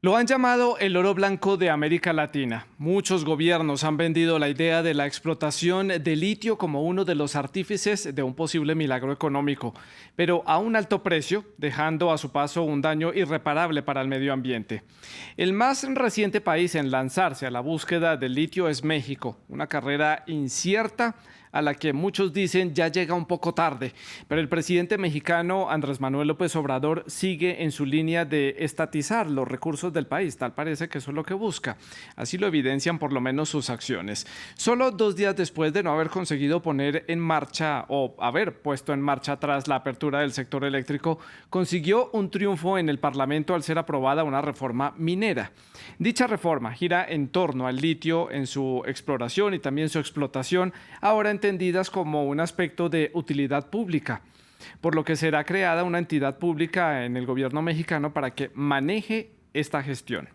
Lo han llamado el oro blanco de América Latina. Muchos gobiernos han vendido la idea de la explotación de litio como uno de los artífices de un posible milagro económico, pero a un alto precio, dejando a su paso un daño irreparable para el medio ambiente. El más reciente país en lanzarse a la búsqueda del litio es México, una carrera incierta a la que muchos dicen ya llega un poco tarde, pero el presidente mexicano Andrés Manuel López Obrador sigue en su línea de estatizar los recursos del país. Tal parece que eso es lo que busca. Así lo evidencian por lo menos sus acciones. Solo 2 días después de no haber conseguido poner en marcha o haber puesto en marcha tras la apertura del sector eléctrico, consiguió un triunfo en el Parlamento al ser aprobada una reforma minera. Dicha reforma gira en torno al litio en su exploración y también su explotación, ahora entendidas como un aspecto de utilidad pública, por lo que será creada una entidad pública en el gobierno mexicano para que maneje esta gestión.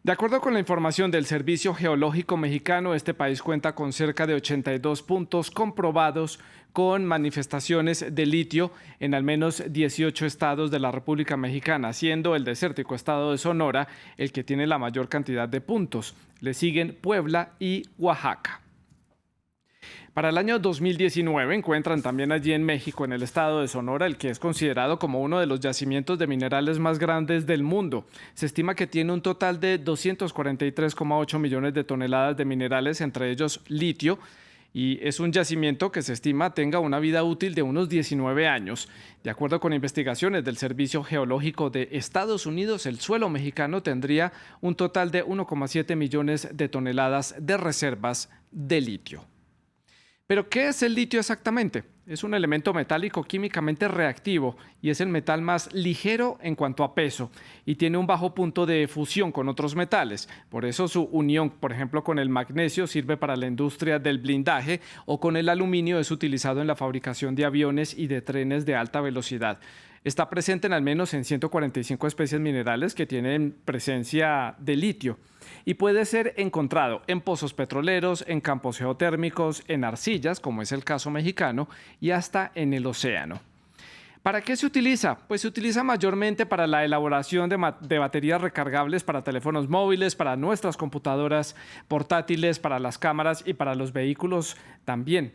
De acuerdo con la información del Servicio Geológico Mexicano, este país cuenta con cerca de 82 puntos comprobados con manifestaciones de litio en al menos 18 estados de la República Mexicana, siendo el desértico estado de Sonora el que tiene la mayor cantidad de puntos. Le siguen Puebla y Oaxaca. Para el año 2019 encuentran también allí en México, en el estado de Sonora, el que es considerado como uno de los yacimientos de minerales más grandes del mundo. Se estima que tiene un total de 243,8 millones de toneladas de minerales, entre ellos litio, y es un yacimiento que se estima tenga una vida útil de unos 19 años. De acuerdo con investigaciones del Servicio Geológico de Estados Unidos, el suelo mexicano tendría un total de 1,7 millones de toneladas de reservas de litio. ¿Pero qué es el litio exactamente? Es un elemento metálico químicamente reactivo y es el metal más ligero en cuanto a peso y tiene un bajo punto de fusión con otros metales. Por eso su unión, por ejemplo, con el magnesio sirve para la industria del blindaje o con el aluminio es utilizado en la fabricación de aviones y de trenes de alta velocidad. Está presente en al menos en 145 especies minerales que tienen presencia de litio y puede ser encontrado en pozos petroleros, en campos geotérmicos, en arcillas, como es el caso mexicano, y hasta en el océano. ¿Para qué se utiliza? Pues se utiliza mayormente para la elaboración de baterías recargables para teléfonos móviles, para nuestras computadoras portátiles, para las cámaras y para los vehículos también.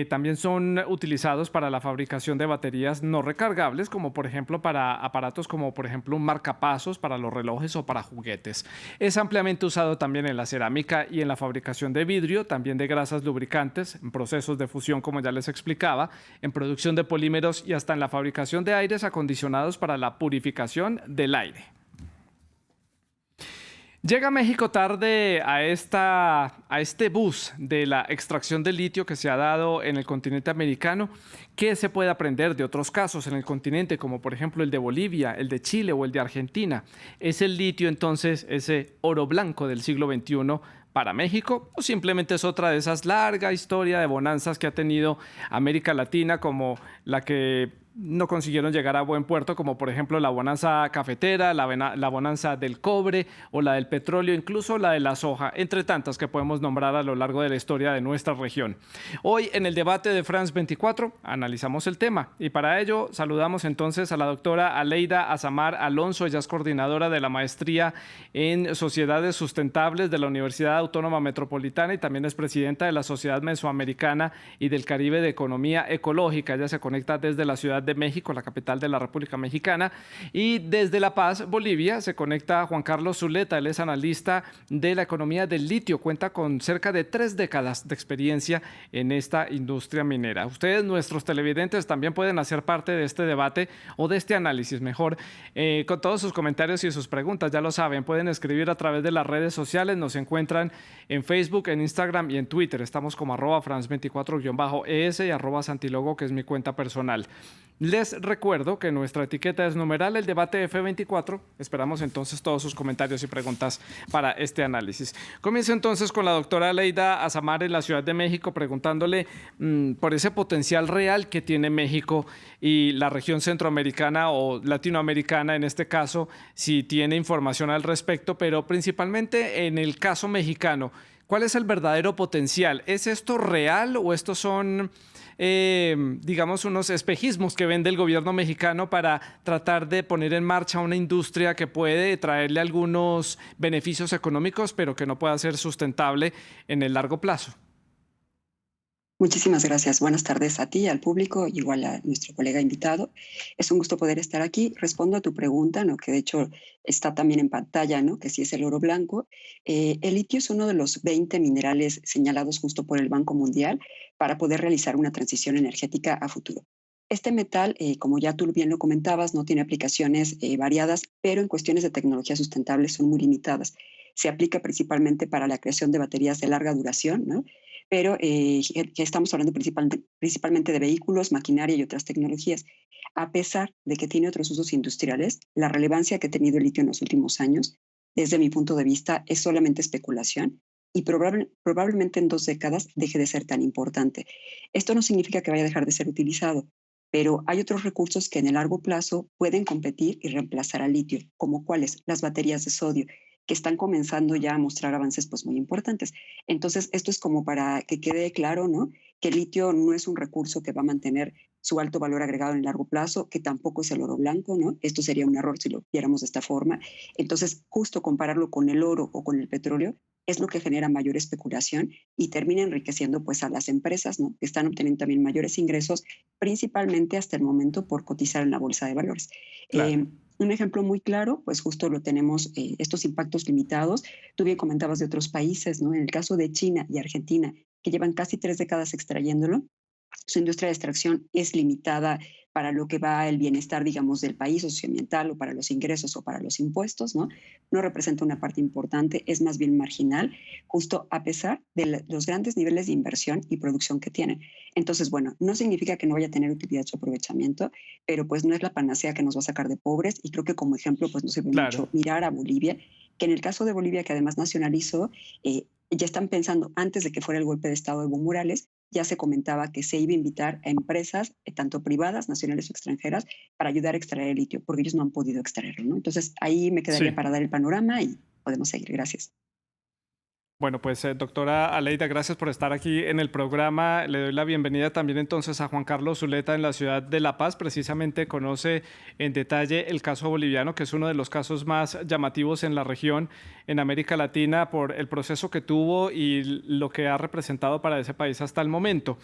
También son utilizados para la fabricación de baterías no recargables, como por ejemplo para aparatos como por ejemplo un marcapasos para los relojes o para juguetes. Es ampliamente usado también en la cerámica y en la fabricación de vidrio, también de grasas lubricantes, en procesos de fusión como ya les explicaba, en producción de polímeros y hasta en la fabricación de aires acondicionados para la purificación del aire. Llega México tarde a este bus de la extracción de litio que se ha dado en el continente americano. ¿Qué se puede aprender de otros casos en el continente, como por ejemplo el de Bolivia, el de Chile o el de Argentina? ¿Es el litio entonces ese oro blanco del siglo XXI para México o simplemente es otra de esas larga historia de bonanzas que ha tenido América Latina, como la que no consiguieron llegar a buen puerto, como por ejemplo la bonanza cafetera, la bonanza del cobre o la del petróleo, incluso la de la soja, entre tantas que podemos nombrar a lo largo de la historia de nuestra región? Hoy en el debate de France 24 analizamos el tema y para ello saludamos entonces a la doctora Aleida Azamar Alonso. Ella es coordinadora de la maestría en Sociedades Sustentables de la Universidad Autónoma Metropolitana y también es presidenta de la Sociedad Mesoamericana y del Caribe de Economía Ecológica. Ella se conecta desde la Ciudad de México, la capital de la República Mexicana, y desde La Paz, Bolivia, se conecta Juan Carlos Zuleta. Él es analista de la economía del litio, cuenta con cerca de 3 décadas de experiencia en esta industria minera. Ustedes, nuestros televidentes, también pueden hacer parte de este debate o de este análisis, mejor, con todos sus comentarios y sus preguntas. Ya lo saben, pueden escribir a través de las redes sociales, nos encuentran en Facebook, en Instagram y en Twitter. Estamos como @France24-ES y @Santilogo, que es mi cuenta personal. Les recuerdo que nuestra etiqueta es numeral el debate F24. Esperamos entonces todos sus comentarios y preguntas para este análisis. Comienzo entonces con la doctora Aleida Azamar en la Ciudad de México, preguntándole por ese potencial real que tiene México y la región centroamericana o latinoamericana en este caso, si tiene información al respecto, pero principalmente en el caso mexicano. ¿Cuál es el verdadero potencial? ¿Es esto real o estos son digamos, unos espejismos que vende el gobierno mexicano para tratar de poner en marcha una industria que puede traerle algunos beneficios económicos, pero que no pueda ser sustentable en el largo plazo. Muchísimas gracias. Buenas tardes a ti, al público, igual a nuestro colega invitado. Es un gusto poder estar aquí. Respondo a tu pregunta, ¿no? Que de hecho está también en pantalla, ¿no? Que sí es el oro blanco. El litio es uno de los 20 minerales señalados justo por el Banco Mundial para poder realizar una transición energética a futuro. Este metal, como ya tú bien lo comentabas, no tiene aplicaciones variadas, pero en cuestiones de tecnología sustentable son muy limitadas. Se aplica principalmente para la creación de baterías de larga duración, ¿no? Pero que estamos hablando principalmente de vehículos, maquinaria y otras tecnologías. A pesar de que tiene otros usos industriales, la relevancia que ha tenido el litio en los últimos años, desde mi punto de vista, es solamente especulación y probablemente en 2 décadas deje de ser tan importante. Esto no significa que vaya a dejar de ser utilizado, pero hay otros recursos que en el largo plazo pueden competir y reemplazar al litio, como cuáles, las baterías de sodio, que están comenzando ya a mostrar avances pues muy importantes. Entonces, esto es como para que quede claro, ¿no? Que el litio no es un recurso que va a mantener su alto valor agregado en el largo plazo, que tampoco es el oro blanco, ¿no? Esto sería un error si lo viéramos de esta forma. Entonces, justo compararlo con el oro o con el petróleo es lo que genera mayor especulación y termina enriqueciendo pues a las empresas, ¿no? Que están obteniendo también mayores ingresos, principalmente hasta el momento por cotizar en la bolsa de valores. Claro. Un ejemplo muy claro, pues justo lo tenemos, estos impactos limitados. Tú bien comentabas de otros países, ¿no? En el caso de China y Argentina, que llevan casi 3 décadas extrayéndolo, su industria de extracción es limitada para lo que va el bienestar, digamos, del país socioambiental o para los ingresos o para los impuestos, ¿no? No representa una parte importante, es más bien marginal, justo a pesar de los grandes niveles de inversión y producción que tienen. Entonces, bueno, no significa que no vaya a tener utilidad su aprovechamiento, pero pues no es la panacea que nos va a sacar de pobres y creo que como ejemplo pues nos sirve Claro. mucho mirar a Bolivia, que en el caso de Bolivia, que además nacionalizó, ya están pensando, antes de que fuera el golpe de Estado de Evo Morales, ya se comentaba que se iba a invitar a empresas, tanto privadas, nacionales o extranjeras, para ayudar a extraer el litio, porque ellos no han podido extraerlo, ¿no? Entonces, ahí me quedaría Sí. para dar el panorama y podemos seguir. Gracias. Bueno, pues doctora Aleida, gracias por estar aquí en el programa. Le doy la bienvenida también entonces a Juan Carlos Zuleta en la ciudad de La Paz. Precisamente conoce en detalle el caso boliviano, que es uno de los casos más llamativos en la región, en América Latina, por el proceso que tuvo y lo que ha representado para ese país hasta el momento.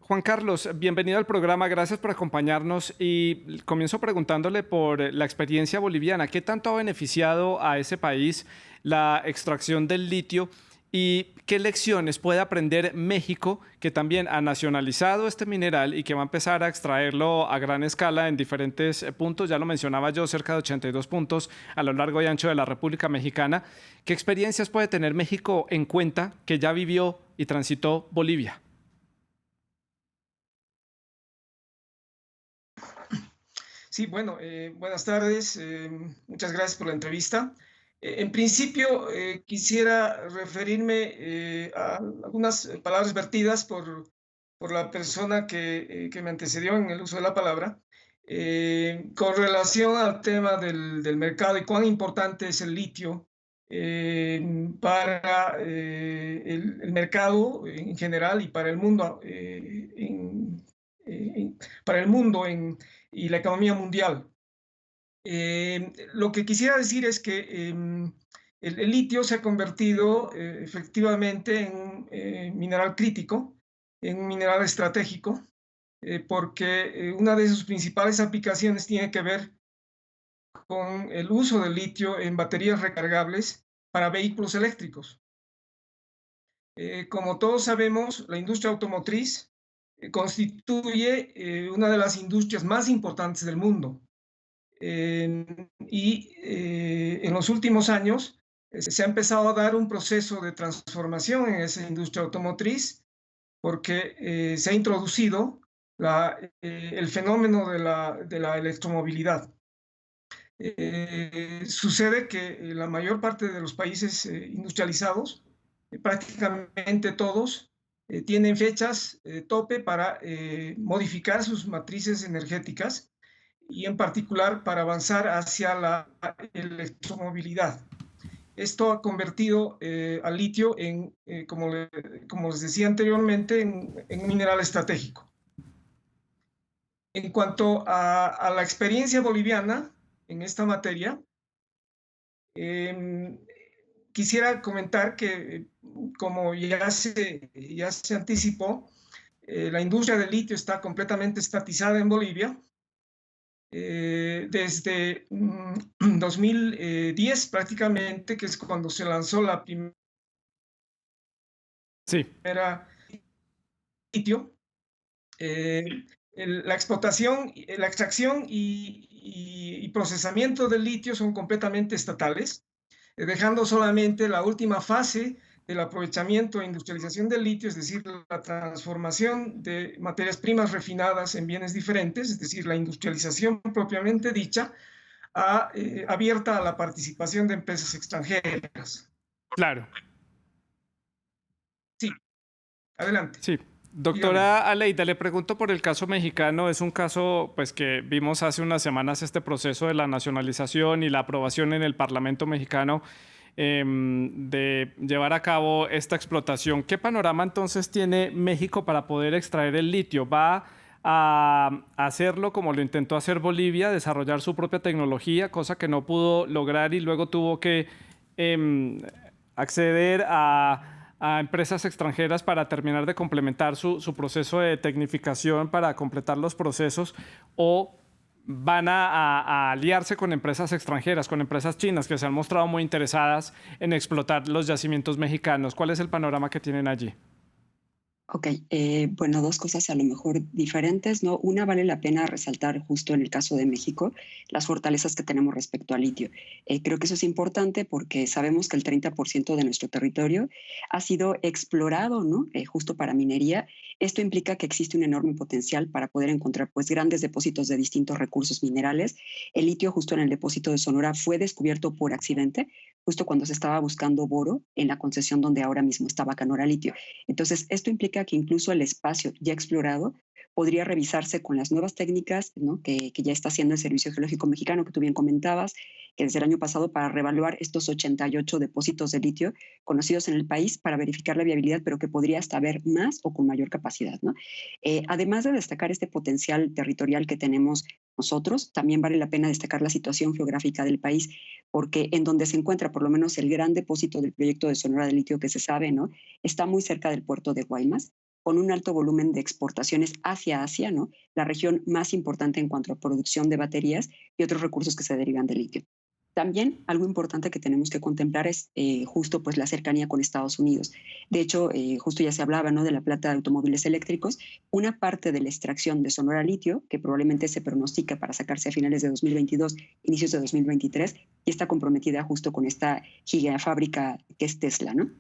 Juan Carlos, bienvenido al programa, gracias por acompañarnos y comienzo preguntándole por la experiencia boliviana. ¿Qué tanto ha beneficiado a ese país la extracción del litio y qué lecciones puede aprender México, que también ha nacionalizado este mineral y que va a empezar a extraerlo a gran escala en diferentes puntos? Ya lo mencionaba yo, cerca de 82 puntos a lo largo y ancho de la República Mexicana. ¿Qué experiencias puede tener México en cuenta que ya vivió y transitó Bolivia? Sí, bueno, buenas tardes. Muchas gracias por la entrevista. En principio, quisiera referirme a algunas palabras vertidas por la persona que me antecedió en el uso de la palabra, con relación al tema del mercado y cuán importante es el litio para el mercado en general y para el mundo, para el mundo y la economía mundial. Lo que quisiera decir es que el litio se ha convertido efectivamente en un mineral crítico, en un mineral estratégico, porque una de sus principales aplicaciones tiene que ver con el uso del litio en baterías recargables para vehículos eléctricos. Como todos sabemos, la industria automotriz constituye una de las industrias más importantes del mundo. En los últimos años se ha empezado a dar un proceso de transformación en esa industria automotriz porque se ha introducido el fenómeno de la electromovilidad. Sucede que la mayor parte de los países industrializados, prácticamente todos, tienen fechas tope para modificar sus matrices energéticas y en particular para avanzar hacia la electromovilidad. esto ha convertido al litio en, como les decía anteriormente, en un mineral estratégico. En cuanto a la experiencia boliviana en esta materia, eh, quisiera comentar que, como ya se anticipó, la industria del litio está completamente estatizada en Bolivia. Desde 2010 prácticamente, que es cuando se lanzó la Sí, primera litio, la explotación, la extracción y procesamiento del litio son completamente estatales, dejando solamente la última fase del aprovechamiento e industrialización del litio, es decir, la transformación de materias primas refinadas en bienes diferentes, es decir, la industrialización propiamente dicha, abierta a la participación de empresas extranjeras. claro. Sí, adelante, Sí. dígame. Doctora Aleida, le pregunto por el caso mexicano. Es un caso pues, que vimos hace unas semanas este proceso de la nacionalización y la aprobación en el Parlamento mexicano de llevar a cabo esta explotación. ¿Qué panorama entonces tiene México para poder extraer el litio? ¿Va a hacerlo como lo intentó hacer Bolivia, desarrollar su propia tecnología, cosa que no pudo lograr y luego tuvo que acceder a empresas extranjeras para terminar de complementar su proceso de tecnificación para completar los procesos, o van a aliarse con empresas extranjeras, con empresas chinas que se han mostrado muy interesadas en explotar los yacimientos mexicanos? ¿Cuál es el panorama que tienen allí? Ok, bueno, dos cosas a lo mejor diferentes, ¿no? Una, vale la pena resaltar justo en el caso de México las fortalezas que tenemos respecto al litio. Creo que eso es importante porque sabemos que el 30% de nuestro territorio ha sido explorado, ¿no? Justo para minería. Esto implica que existe un enorme potencial para poder encontrar pues grandes depósitos de distintos recursos minerales. El litio justo en el depósito de Sonora fue descubierto por accidente, justo cuando se estaba buscando boro en la concesión donde ahora mismo está Bacanora Litio. Entonces, esto implica que incluso el espacio ya explorado podría revisarse con las nuevas técnicas, ¿no? que ya está haciendo el Servicio Geológico Mexicano, que tú bien comentabas, que desde el año pasado para reevaluar estos 88 depósitos de litio conocidos en el país para verificar la viabilidad, pero que podría hasta haber más o con mayor capacidad, ¿no? Además de destacar este potencial territorial que tenemos nosotros, también vale la pena destacar la situación geográfica del país, porque en donde se encuentra por lo menos el gran depósito del proyecto de Sonora de litio que se sabe, ¿no? Está muy cerca del puerto de Guaymas, con un alto volumen de exportaciones hacia Asia, ¿no? La región más importante en cuanto a producción de baterías y otros recursos que se derivan del litio. También algo importante que tenemos que contemplar es justo pues la cercanía con Estados Unidos. De hecho, justo ya se hablaba, ¿no? De la planta de automóviles eléctricos. Una parte de la extracción de Sonora Litio, que probablemente se pronostica para sacarse a finales de 2022, inicios de 2023, y está comprometida justo con esta gigafábrica que es Tesla, ¿no?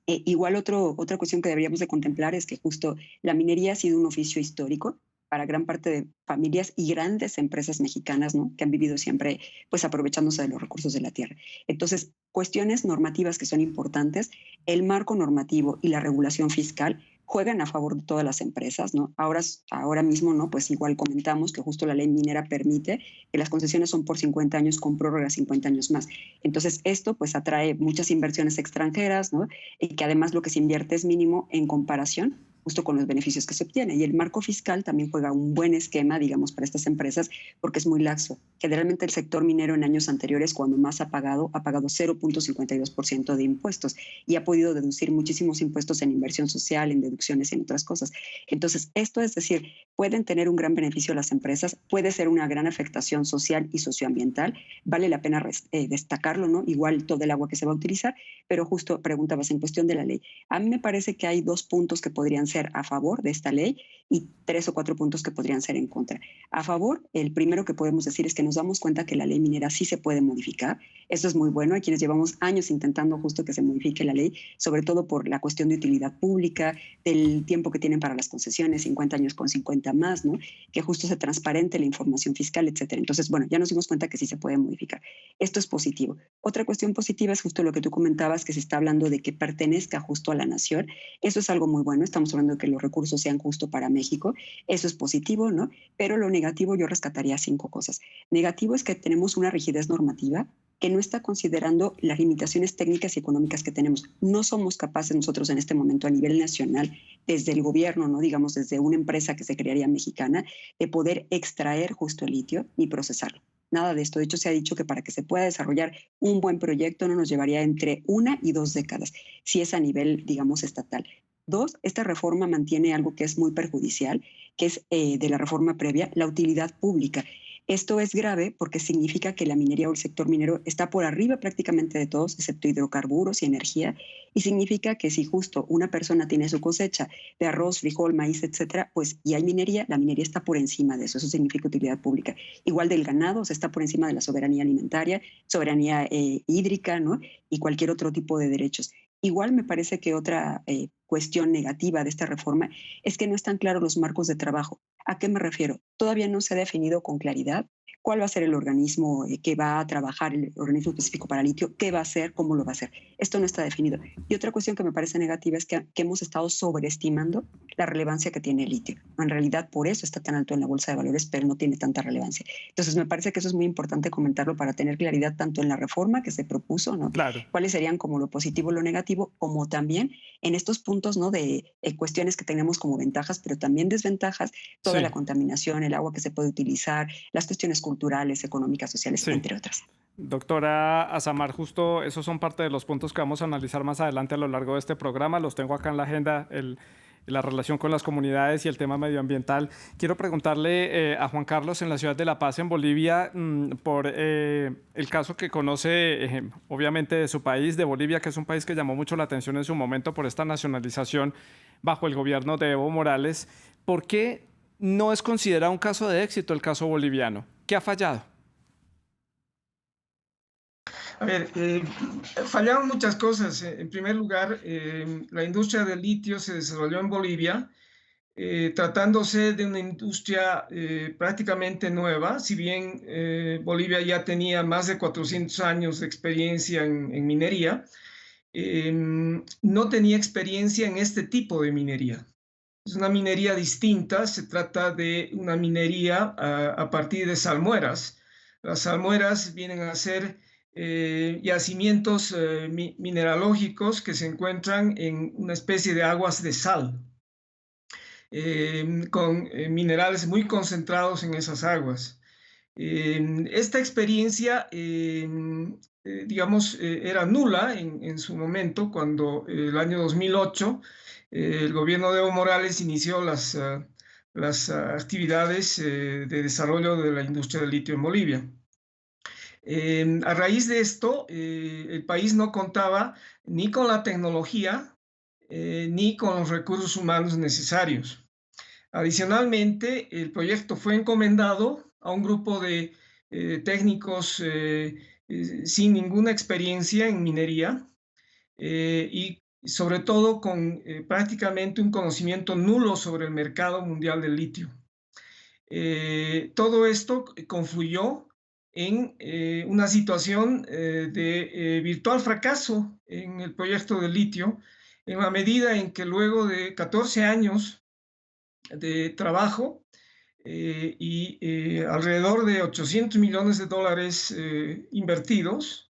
Igual otra cuestión que deberíamos de contemplar es que justo la minería ha sido un oficio histórico para gran parte de familias y grandes empresas mexicanas, ¿no? Que han vivido siempre pues aprovechándose de los recursos de la tierra. Entonces, cuestiones normativas que son importantes, el marco normativo y la regulación fiscal juegan a favor de todas las empresas, ¿no? Ahora mismo, ¿no? Pues igual comentamos que justo la ley minera permite que las concesiones son por 50 años con prórroga 50 años más. Entonces, esto pues atrae muchas inversiones extranjeras, ¿no? Y que además lo que se invierte es mínimo en comparación justo con los beneficios que se obtienen. Y el marco fiscal también juega un buen esquema, digamos, para estas empresas, porque es muy laxo. Generalmente el sector minero en años anteriores, cuando más ha pagado 0.52% de impuestos y ha podido deducir muchísimos impuestos en inversión social, en deducciones y en otras cosas. Entonces, esto es decir, pueden tener un gran beneficio las empresas, puede ser una gran afectación social y socioambiental, vale la pena destacarlo, ¿no? Igual todo el agua que se va a utilizar, pero justo preguntabas en cuestión de la ley. A mí me parece que hay 2 puntos que podrían ser a favor de esta ley y 3 o 4 puntos que podrían ser en contra. A favor, el primero que podemos decir es que nos damos cuenta que la ley minera sí se puede modificar. Eso es muy bueno. Hay quienes llevamos años intentando justo que se modifique la ley, sobre todo por la cuestión de utilidad pública, del tiempo que tienen para las concesiones, 50 años con 50 más, ¿no? Que justo se transparente la información fiscal, etcétera. Entonces, bueno, ya nos dimos cuenta que sí se puede modificar. Esto es positivo. Otra cuestión positiva es justo lo que tú comentabas, que se está hablando de que pertenezca justo a la nación. Eso es algo muy bueno. Estamos hablando de que los recursos sean justo para México. Eso es positivo, ¿no? Pero lo negativo yo rescataría 5 cosas. Negativo es que tenemos una rigidez normativa que no está considerando las limitaciones técnicas y económicas que tenemos. No somos capaces nosotros en este momento a nivel nacional, desde el gobierno, no digamos desde una empresa que se crearía mexicana, de poder extraer justo el litio ni procesarlo. Nada de esto. De hecho, se ha dicho que para que se pueda desarrollar un buen proyecto no nos llevaría entre 1 y 2 décadas, si es a nivel, digamos, estatal. Dos, esta reforma mantiene algo que es muy perjudicial, que es de la reforma previa, la utilidad pública. Esto es grave porque significa que la minería o el sector minero está por arriba prácticamente de todos, excepto hidrocarburos y energía, y significa que si justo una persona tiene su cosecha de arroz, frijol, maíz, etcétera, pues y hay minería, la minería está por encima de eso. Eso significa utilidad pública. Igual del ganado, o sea, está por encima de la soberanía alimentaria, soberanía hídrica, ¿no? Y cualquier otro tipo de derechos. Igual me parece que otra cuestión negativa de esta reforma es que no están claros los marcos de trabajo. ¿A qué me refiero? Todavía no se ha definido con claridad cuál va a ser el organismo que va a trabajar, el organismo específico para litio, qué va a hacer, cómo lo va a hacer. Esto no está definido. Y otra cuestión que me parece negativa es que hemos estado sobreestimando la relevancia que tiene el litio. En realidad, por eso está tan alto en la bolsa de valores, pero no tiene tanta relevancia. Entonces, me parece que eso es muy importante comentarlo para tener claridad tanto en la reforma que se propuso, ¿no? Claro. Cuáles serían como lo positivo y lo negativo, como también en estos puntos, ¿no? De cuestiones que tenemos como ventajas, pero también desventajas, toda la contaminación, el agua que se puede utilizar, las cuestiones culturales, económicas, sociales, entre otras. Doctora Azamar, justo esos son parte de los puntos que vamos a analizar más adelante a lo largo de este programa. Los tengo acá en la agenda, la relación con las comunidades y el tema medioambiental. Quiero preguntarle a Juan Carlos, en la ciudad de La Paz, en Bolivia, por el caso que conoce, obviamente, de su país, de Bolivia, que es un país que llamó mucho la atención en su momento por esta nacionalización bajo el gobierno de Evo Morales. ¿Por qué no es considerado un caso de éxito el caso boliviano? ¿Qué ha fallado? A ver, fallaron muchas cosas. En primer lugar, la industria del litio se desarrolló en Bolivia, tratándose de una industria prácticamente nueva. Si bien Bolivia ya tenía más de 400 años de experiencia en minería, no tenía experiencia en este tipo de minería. Es una minería distinta, se trata de una minería a partir de salmueras. Las salmueras vienen a ser yacimientos mineralógicos que se encuentran en una especie de aguas de sal, con minerales muy concentrados en esas aguas. Esta experiencia, digamos, era nula en su momento, cuando el año 2008 el gobierno de Evo Morales inició las actividades de desarrollo de la industria del litio en Bolivia. A raíz de esto, el país no contaba ni con la tecnología ni con los recursos humanos necesarios. Adicionalmente, el proyecto fue encomendado a un grupo de técnicos sin ninguna experiencia en minería y sobre todo con prácticamente un conocimiento nulo sobre el mercado mundial del litio. Todo esto confluyó en una situación de virtual fracaso en el proyecto del litio, en la medida en que luego de 14 años de trabajo y alrededor de 800 millones de dólares invertidos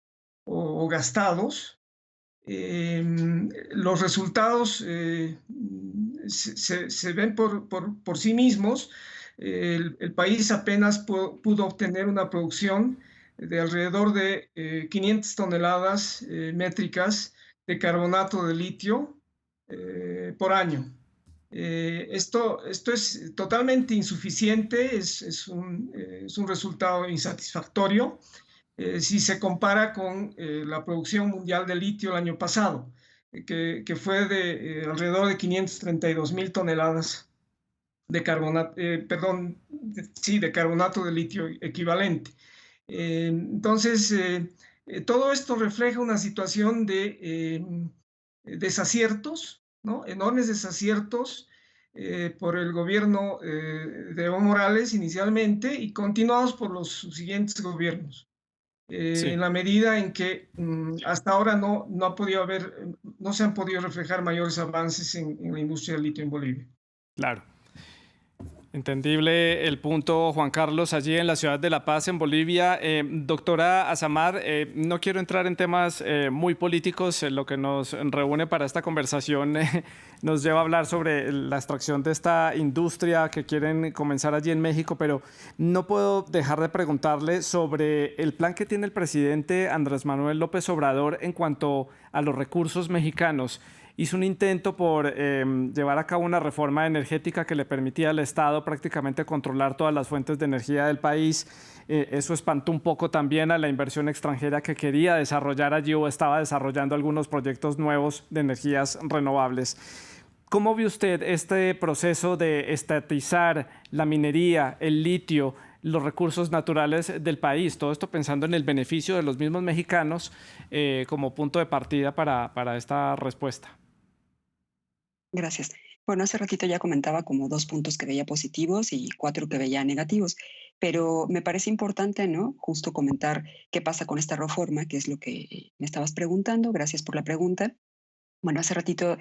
o gastados, los resultados se ven por sí mismos. El país apenas pudo obtener una producción de alrededor de 500 toneladas métricas de carbonato de litio por año. Esto es totalmente insuficiente, es un resultado insatisfactorio si se compara con la producción mundial de litio el año pasado, que fue de alrededor de 532,000 toneladas de carbonato, de carbonato de litio equivalente. Entonces, todo esto refleja una situación de desaciertos, ¿no? Enormes desaciertos por el gobierno de Evo Morales inicialmente y continuados por los siguientes gobiernos. En la medida en que hasta ahora no se han podido reflejar mayores avances en la industria del litio en Bolivia. Claro. Entendible el punto, Juan Carlos, allí en la ciudad de La Paz, en Bolivia. Doctora Azamar, no quiero entrar en temas muy políticos. Lo que nos reúne para esta conversación nos lleva a hablar sobre la extracción de esta industria que quieren comenzar allí en México, pero no puedo dejar de preguntarle sobre el plan que tiene el presidente Andrés Manuel López Obrador en cuanto a los recursos mexicanos. Hizo un intento por llevar a cabo una reforma energética que le permitía al Estado prácticamente controlar todas las fuentes de energía del país. Eso espantó un poco también a la inversión extranjera que quería desarrollar allí o estaba desarrollando algunos proyectos nuevos de energías renovables. ¿Cómo ve usted este proceso de estatizar la minería, el litio, los recursos naturales del país? Todo esto pensando en el beneficio de los mismos mexicanos como punto de partida para esta respuesta. Gracias. Bueno, hace ratito ya comentaba como 2 puntos que veía positivos y 4 que veía negativos, pero me parece importante, ¿no? Justo comentar qué pasa con esta reforma, que es lo que me estabas preguntando. Gracias por la pregunta. Bueno, hace ratito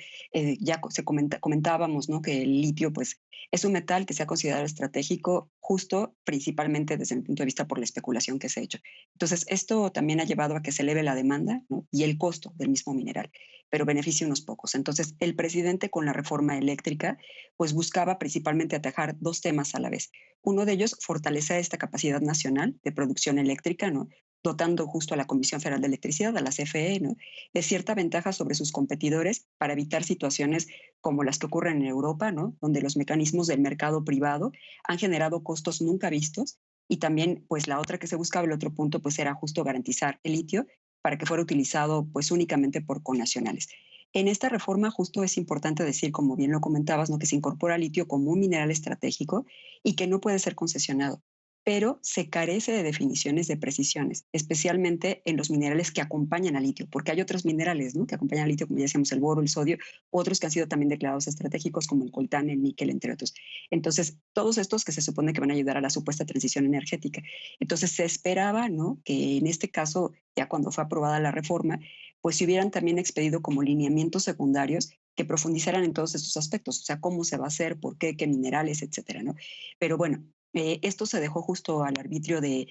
comentábamos, ¿no? Que el litio, pues, es un metal que se ha considerado estratégico justo principalmente desde mi punto de vista por la especulación que se ha hecho. Entonces, esto también ha llevado a que se eleve la demanda, ¿no? Y el costo del mismo mineral, pero beneficia a unos pocos. Entonces, el presidente con la reforma eléctrica, pues buscaba principalmente atajar 2 temas a la vez. Uno de ellos, fortalecer esta capacidad nacional de producción eléctrica, ¿no? Dotando justo a la Comisión Federal de Electricidad, a la CFE, ¿no? De cierta ventaja sobre sus competidores para evitar situaciones como las que ocurren en Europa, ¿no? Donde los mecanismos del mercado privado han generado costos nunca vistos y también pues la otra que se buscaba, el otro punto pues era justo garantizar el litio para que fuera utilizado pues únicamente por connacionales. En esta reforma justo es importante decir, como bien lo comentabas, ¿no? Que se incorpora el litio como un mineral estratégico y que no puede ser concesionado, pero se carece de definiciones de precisiones, especialmente en los minerales que acompañan al litio, porque hay otros minerales, ¿no? Que acompañan al litio, como ya decíamos, el boro, el sodio, otros que han sido también declarados estratégicos, como el coltán, el níquel, entre otros. Entonces, todos estos que se supone que van a ayudar a la supuesta transición energética. Entonces, se esperaba, ¿no? Que en este caso, ya cuando fue aprobada la reforma, pues se hubieran también expedido como lineamientos secundarios que profundizaran en todos estos aspectos, o sea, cómo se va a hacer, por qué, qué minerales, etcétera, ¿no? Pero bueno, esto se dejó justo al arbitrio de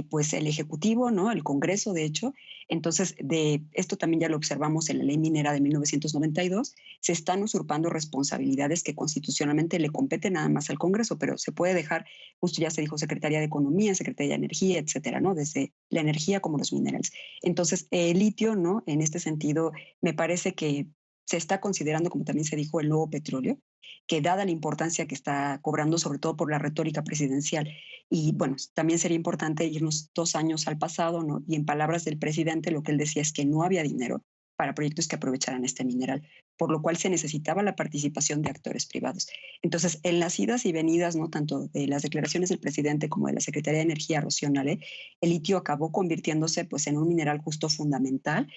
pues el Ejecutivo, ¿no? El Congreso, de hecho. Entonces, de esto también ya lo observamos en la Ley Minera de 1992. Se están usurpando responsabilidades que constitucionalmente le competen nada más al Congreso, pero se puede dejar, justo ya se dijo Secretaría de Economía, Secretaría de Energía, etcétera, ¿no? Desde la energía como los minerales. Entonces, el litio, ¿no? En este sentido, me parece que se está considerando, como también se dijo, el nuevo petróleo, que dada la importancia que está cobrando, sobre todo por la retórica presidencial. Y bueno, también sería importante irnos 2 años al pasado, ¿no? Y en palabras del presidente, lo que él decía es que no había dinero para proyectos que aprovecharan este mineral, por lo cual se necesitaba la participación de actores privados. Entonces, en las idas y venidas, ¿no? Tanto de las declaraciones del presidente como de la Secretaría de Energía, Rocío Nale, el litio acabó convirtiéndose pues, en un mineral justo fundamental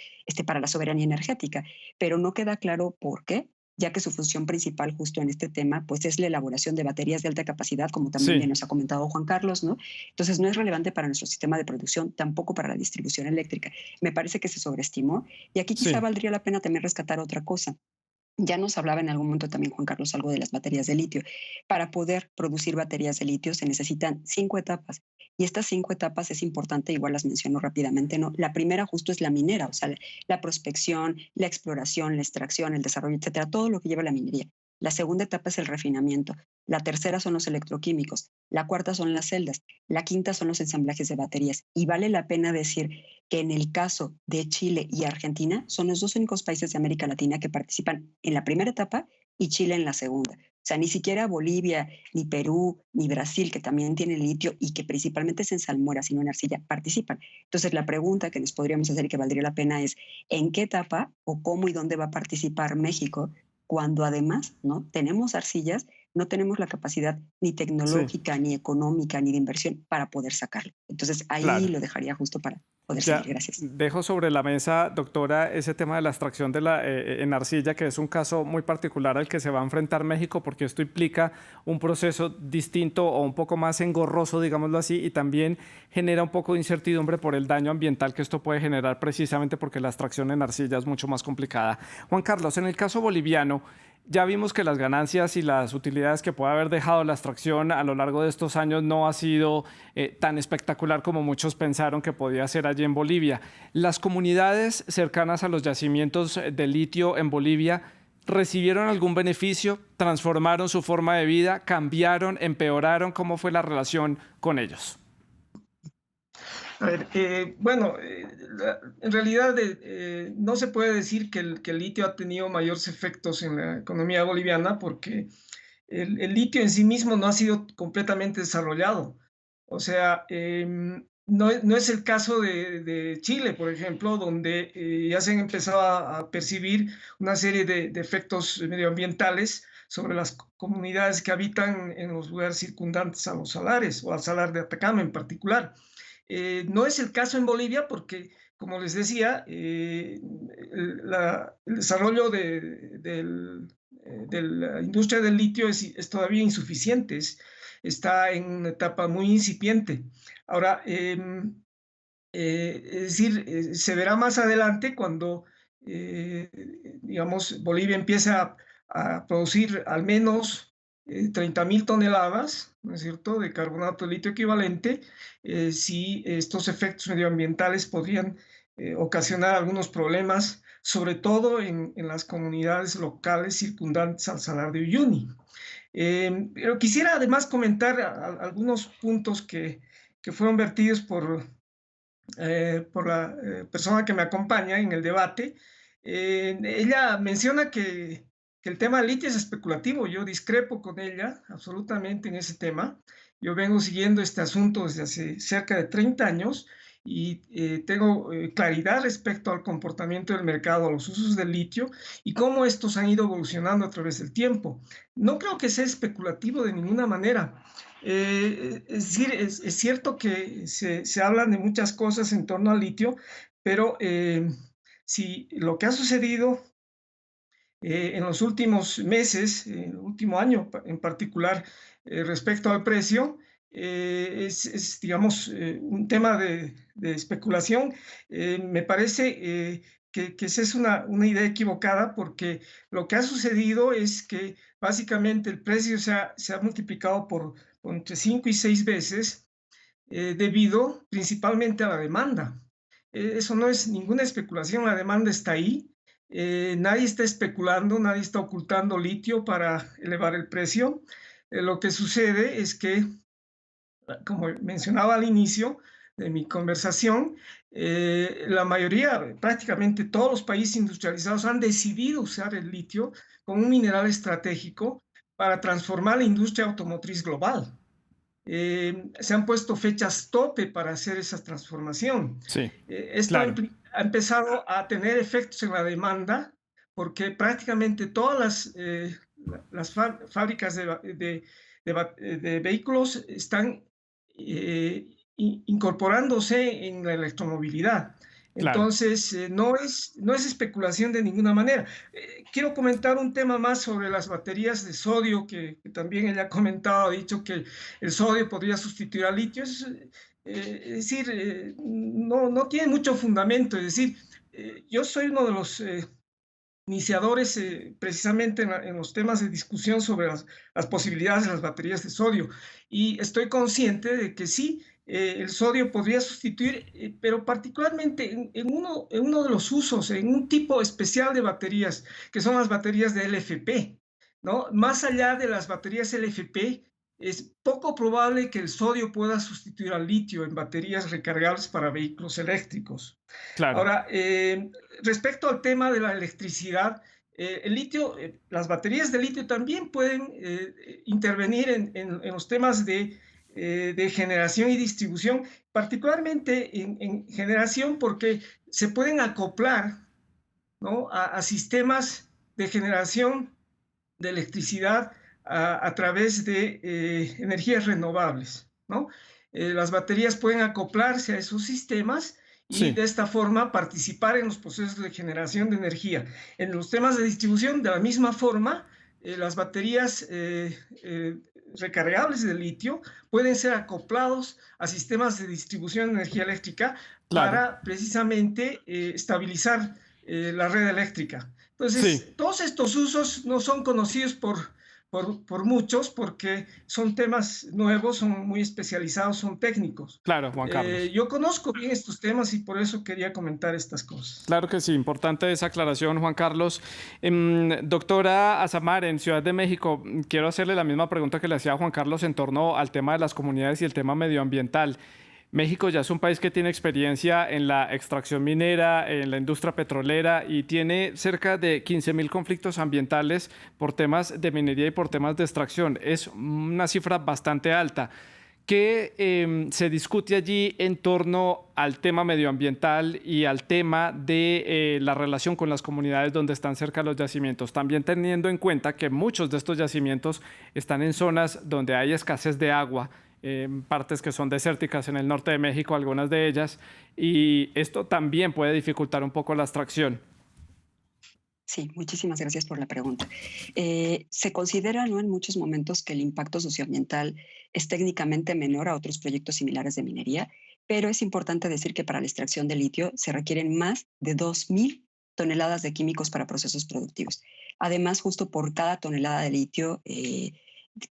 para la soberanía energética, pero no queda claro por qué, ya que su función principal justo en este tema pues es la elaboración de baterías de alta capacidad, como también Sí. bien nos ha comentado Juan Carlos, ¿no? Entonces no es relevante para nuestro sistema de producción, tampoco para la distribución eléctrica. Me parece que se sobreestimó y aquí quizá Sí. valdría la pena también rescatar otra cosa. Ya nos hablaba en algún momento también Juan Carlos algo de las baterías de litio. Para poder producir baterías de litio se necesitan 5 etapas. Y estas 5 etapas es importante, igual las menciono rápidamente, ¿no? La primera justo es la minera, o sea, la prospección, la exploración, la extracción, el desarrollo, etcétera, todo lo que lleva la minería. La segunda etapa es el refinamiento. La tercera son los electroquímicos. La cuarta son las celdas. La quinta son los ensamblajes de baterías. Y vale la pena decir que en el caso de Chile y Argentina son los 2 únicos países de América Latina que participan en la primera etapa y Chile en la segunda. O sea, ni siquiera Bolivia, ni Perú, ni Brasil, que también tienen litio y que principalmente es en salmuera, sino en arcilla, participan. Entonces, la pregunta que nos podríamos hacer y que valdría la pena es, ¿en qué etapa o cómo y dónde va a participar México cuando además, ¿no? Tenemos arcillas, no tenemos la capacidad ni Sí, tecnológica, ni económica, ni de inversión para poder sacarlo? Entonces, ahí claro. lo dejaría justo para poder seguir. Ya Gracias. dejo sobre la mesa, doctora, ese tema de la extracción en arcilla, que es un caso muy particular al que se va a enfrentar México, porque esto implica un proceso distinto o un poco más engorroso, digámoslo así, y también genera un poco de incertidumbre por el daño ambiental que esto puede generar precisamente porque la extracción en arcilla es mucho más complicada. Juan Carlos, en el caso boliviano, Ya vimos que las ganancias y las utilidades que puede haber dejado la extracción a lo largo de estos años no ha sido tan espectacular como muchos pensaron que podía ser allí en Bolivia. ¿Las comunidades cercanas a los yacimientos de litio en Bolivia recibieron algún beneficio? ¿Transformaron su forma de vida? ¿Cambiaron? ¿Empeoraron? ¿Cómo fue la relación con ellos? A ver, bueno, en realidad no se puede decir que el litio ha tenido mayores efectos en la economía boliviana porque el litio en sí mismo no ha sido completamente desarrollado. O sea, no es el caso de Chile, por ejemplo, donde ya se han empezado a percibir una serie de efectos medioambientales sobre las comunidades que habitan en los lugares circundantes a los salares o al salar de Atacama en particular. No es el caso en Bolivia porque, como les decía, el desarrollo de la industria del litio es todavía insuficiente, está en una etapa muy incipiente. Ahora, es decir, se verá más adelante cuando, digamos, Bolivia empieza a producir al menos 30.000 toneladas, ¿no es cierto?, de carbonato de litio equivalente, si estos efectos medioambientales podrían ocasionar algunos problemas, sobre todo en las comunidades locales circundantes al Salar de Uyuni. Pero quisiera además comentar algunos puntos que fueron vertidos por la persona que me acompaña en el debate. Ella menciona que el tema del litio es especulativo. Yo discrepo con ella absolutamente en ese tema. Yo vengo siguiendo este asunto desde hace cerca de 30 años y tengo claridad respecto al comportamiento del mercado, a los usos del litio y cómo estos han ido evolucionando a través del tiempo. No creo que sea especulativo de ninguna manera. Es decir, es cierto que se hablan de muchas cosas en torno al litio, pero si lo que ha sucedido en los últimos meses, el último año en particular, respecto al precio, digamos, un tema de especulación. Me parece que esa es una idea equivocada porque lo que ha sucedido es que básicamente el precio se ha multiplicado por entre 5 y 6 veces debido principalmente a la demanda. Eso no es ninguna especulación, la demanda está ahí. Nadie está especulando, nadie está ocultando litio para elevar el precio. Lo que sucede es que, como mencionaba al inicio de mi conversación, la mayoría, prácticamente todos los países industrializados han decidido usar el litio como un mineral estratégico para transformar la industria automotriz global. Se han puesto fechas tope para hacer esa transformación. Sí, Esto claro. ha empezado a tener efectos en la demanda porque prácticamente todas las fábricas de vehículos están incorporándose en la electromovilidad. Claro. Entonces, no es especulación de ninguna manera. Quiero comentar un tema más sobre las baterías de sodio, que también ella ha comentado, ha dicho que el sodio podría sustituir al litio. Es decir, no tiene mucho fundamento. Es decir, yo soy uno de los iniciadores precisamente en los temas de discusión sobre las posibilidades de las baterías de sodio. Y estoy consciente de que sí, el sodio podría sustituir, pero particularmente en uno de los usos, en un tipo especial de baterías, que son las baterías de LFP, ¿no? Más allá de las baterías LFP, es poco probable que el sodio pueda sustituir al litio en baterías recargables para vehículos eléctricos. Claro. Ahora, respecto al tema de la electricidad, el litio, las baterías de litio también pueden intervenir en los temas de generación y distribución, particularmente en generación porque se pueden acoplar, ¿no?, a sistemas de generación de electricidad a través de energías renovables, ¿no? Las baterías pueden acoplarse a esos sistemas y Sí, de esta forma participar en los procesos de generación de energía. En los temas de distribución, de la misma forma, las baterías recargables de litio pueden ser acoplados a sistemas de distribución de energía eléctrica claro. para precisamente estabilizar la red eléctrica. Sí, Entonces, todos estos usos no son conocidos por muchos porque son temas nuevos, son muy especializados, son técnicos. claro, Juan Carlos. Yo conozco bien estos temas y por eso quería comentar estas cosas. Claro que sí, importante esa aclaración, Juan Carlos. Doctora Azamar, en Ciudad de México, quiero hacerle la misma pregunta que le hacía a Juan Carlos en torno al tema de las comunidades y el tema medioambiental. México ya es un país que tiene experiencia en la extracción minera, en la industria petrolera y tiene cerca de 15.000 conflictos ambientales por temas de minería y por temas de extracción. Es una cifra bastante alta. ¿Qué se discute allí en torno al tema medioambiental y al tema de la relación con las comunidades donde están cerca los yacimientos? También teniendo en cuenta que muchos de estos yacimientos están en zonas donde hay escasez de agua, partes que son desérticas en el norte de México, algunas de ellas, y esto también puede dificultar un poco la extracción. Sí, muchísimas gracias por la pregunta. Se considera, ¿no?, en muchos momentos que el impacto socioambiental es técnicamente menor a otros proyectos similares de minería, pero es importante decir que para la extracción de litio se requieren más de 2.000 toneladas de químicos para procesos productivos. Además, justo por cada tonelada de litio,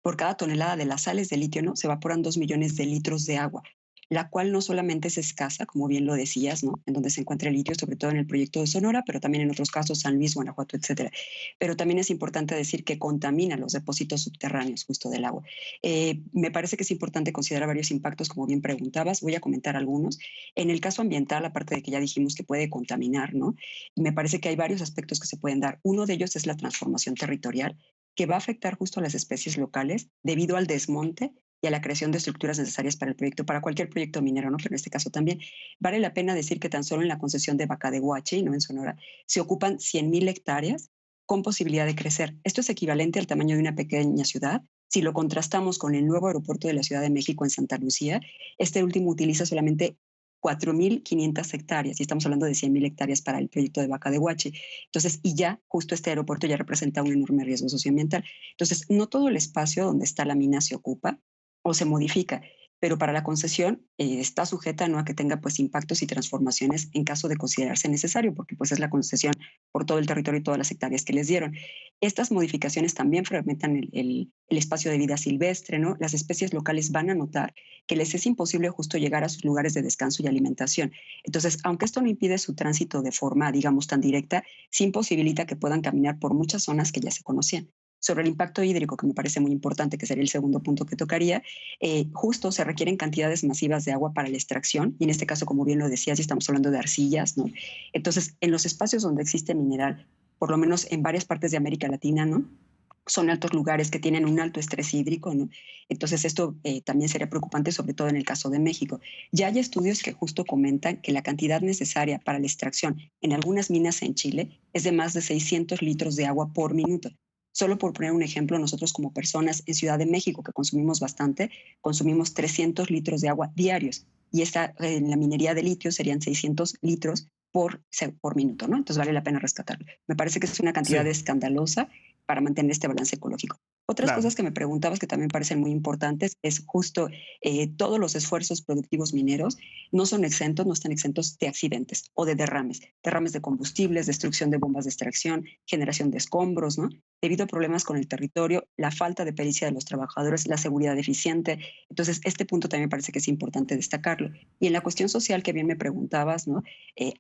por cada tonelada de las sales de litio, ¿no?, se evaporan 2 millones de litros de agua, la cual no solamente es escasa, como bien lo decías, ¿no?, en donde se encuentra el litio, sobre todo en el proyecto de Sonora, pero también en otros casos, San Luis, Guanajuato, etcétera. Pero también es importante decir que contamina los depósitos subterráneos justo del agua. Me parece que es importante considerar varios impactos, como bien preguntabas. Voy a comentar algunos. En el caso ambiental, aparte de que ya dijimos que puede contaminar, ¿no?, me parece que hay varios aspectos que se pueden dar. Uno de ellos es la transformación territorial, que va a afectar justo a las especies locales debido al desmonte y a la creación de estructuras necesarias para el proyecto, para cualquier proyecto minero, ¿no?, pero en este caso también. Vale la pena decir que tan solo en la concesión de Bacadehuachi, ¿no?, en Sonora, se ocupan 100.000 hectáreas con posibilidad de crecer. Esto es equivalente al tamaño de una pequeña ciudad. Si lo contrastamos con el nuevo aeropuerto de la Ciudad de México en Santa Lucía, este último utiliza solamente 4.500 hectáreas y estamos hablando de 100.000 hectáreas para el proyecto de Bacadehuachi. Entonces, y ya justo este aeropuerto ya representa un enorme riesgo socioambiental. Entonces, no todo el espacio donde está la mina se ocupa o se modifica, pero para la concesión está sujeta, ¿no?, a que tenga pues impactos y transformaciones en caso de considerarse necesario, porque pues es la concesión por todo el territorio y todas las hectáreas que les dieron. Estas modificaciones también fragmentan el espacio de vida silvestre, ¿no? Las especies locales van a notar que les es imposible justo llegar a sus lugares de descanso y alimentación. Entonces, aunque esto no impide su tránsito de forma, digamos, tan directa, sí imposibilita que puedan caminar por muchas zonas que ya se conocían. Sobre el impacto hídrico, que me parece muy importante, que sería el segundo punto que tocaría, justo se requieren cantidades masivas de agua para la extracción, y en este caso, como bien lo decías, ya estamos hablando de arcillas, ¿no? Entonces, en los espacios donde existe mineral, por lo menos en varias partes de América Latina, ¿no?, son altos lugares que tienen un alto estrés hídrico, ¿no? Entonces esto también sería preocupante, sobre todo en el caso de México. Ya hay estudios que justo comentan que la cantidad necesaria para la extracción en algunas minas en Chile es de más de 600 litros de agua por minuto. Solo por poner un ejemplo, nosotros como personas en Ciudad de México, que consumimos bastante, consumimos 300 litros de agua diarios. Y esta, en la minería de litio serían 600 litros por minuto, ¿no? Entonces vale la pena rescatarlo. Me parece que es una cantidad Sí, escandalosa para mantener este balance ecológico. Otras claro. cosas que me preguntabas que también parecen muy importantes es justo todos los esfuerzos productivos mineros no son exentos, no están exentos de accidentes o de derrames de combustibles, destrucción de bombas de extracción, generación de escombros, ¿no? Debido a problemas con el territorio, la falta de pericia de los trabajadores, la seguridad deficiente. Entonces, este punto también me parece que es importante destacarlo. Y en la cuestión social que bien me preguntabas, ¿no?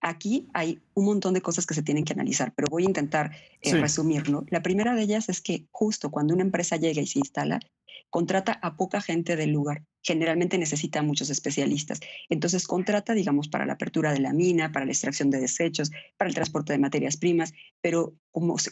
Aquí hay un montón de cosas que se tienen que analizar, pero voy a intentar Sí, resumirlo. La primera de ellas es que justo cuando una empresa llega y se instala, contrata a poca gente del lugar. Generalmente necesita a muchos especialistas. Entonces contrata, digamos, para la apertura de la mina, para la extracción de desechos, para el transporte de materias primas, pero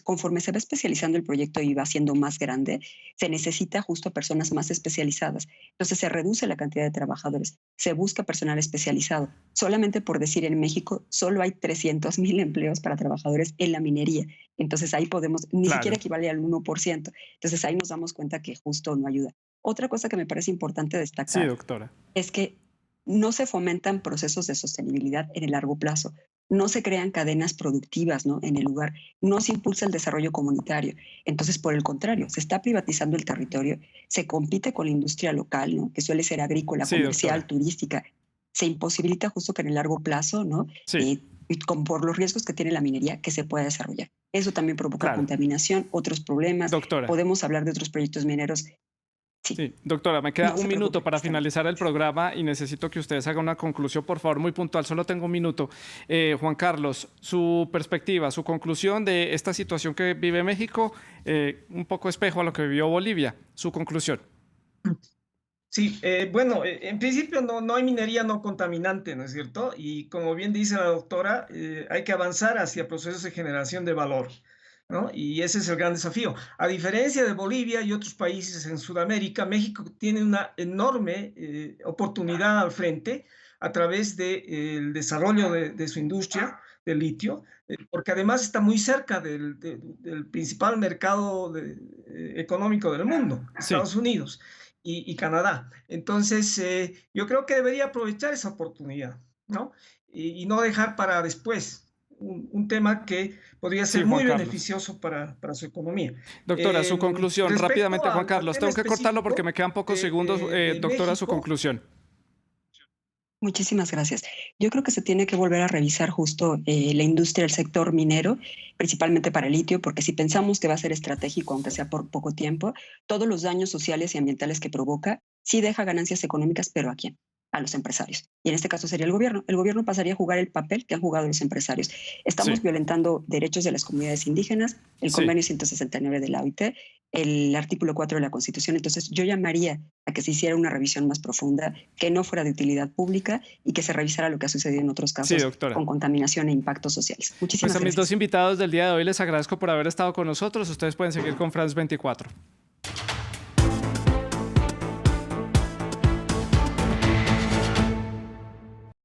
conforme se va especializando el proyecto y va siendo más grande, se necesita justo a personas más especializadas. Entonces se reduce la cantidad de trabajadores, se busca personal especializado. Solamente por decir, en México solo hay 300.000 empleos para trabajadores en la minería. Entonces ahí podemos, ni siquiera claro. equivale al 1%. Entonces ahí nos damos cuenta que justo no ayuda. Otra cosa que me parece importante Sí, destacar doctora. es que no se fomentan procesos de sostenibilidad en el largo plazo, no se crean cadenas productivas, ¿no?, en el lugar, no se impulsa el desarrollo comunitario. Entonces, por el contrario, se está privatizando el territorio, se compite con la industria local, ¿no?, que suele ser agrícola, Sí, comercial, doctora. turística. se imposibilita justo que en el largo plazo, ¿no? Sí, Y por los riesgos que tiene la minería, que se pueda desarrollar. Eso también provoca claro. contaminación, otros problemas. Doctora. Podemos hablar de otros proyectos mineros. Sí, Sí, doctora, me queda no un se minuto preocupe, para está bien. finalizar el programa y necesito que ustedes hagan una conclusión, por favor, muy puntual. Solo tengo un minuto. Juan Carlos, su perspectiva, su conclusión de esta situación que vive México, un poco espejo a lo que vivió Bolivia. Su conclusión. Sí, bueno, en principio no hay minería no contaminante, ¿no es cierto? Y como bien dice la doctora, hay que avanzar hacia procesos de generación de valor, ¿no? Y ese es el gran desafío. A diferencia de Bolivia y otros países en Sudamérica, México tiene una enorme oportunidad al frente a través del desarrollo de su industria del litio, porque además está muy cerca del principal mercado económico del mundo, Sí. Estados Unidos y Canadá. Entonces, yo creo que debería aprovechar esa oportunidad, ¿no? Y no dejar para después un tema que podría Sí, ser Juan muy Carlos. beneficioso para su economía. Doctora, su conclusión, Respecto rápidamente, Juan al Carlos. tema Tengo que cortarlo porque específico me quedan pocos segundos. de Doctora, su México, conclusión. Muchísimas gracias. Yo creo que se tiene que volver a revisar justo la industria, el sector minero, principalmente para el litio, porque si pensamos que va a ser estratégico, aunque sea por poco tiempo, todos los daños sociales y ambientales que provoca, sí deja ganancias económicas, pero ¿a quién? A los empresarios. Y en este caso sería el gobierno. El gobierno pasaría a jugar el papel que han jugado los empresarios. Estamos Sí, violentando derechos de las comunidades indígenas, el sí. convenio 169 de la OIT, el artículo 4 de la Constitución. Entonces, yo llamaría a que se hiciera una revisión más profunda, que no fuera de utilidad pública y que se revisara lo que ha sucedido en otros Sí, casos doctora. con contaminación e impactos sociales. Pues Muchísimas a mis dos gracias. invitados del día de hoy les agradezco por haber estado con nosotros. Ustedes pueden seguir con France 24.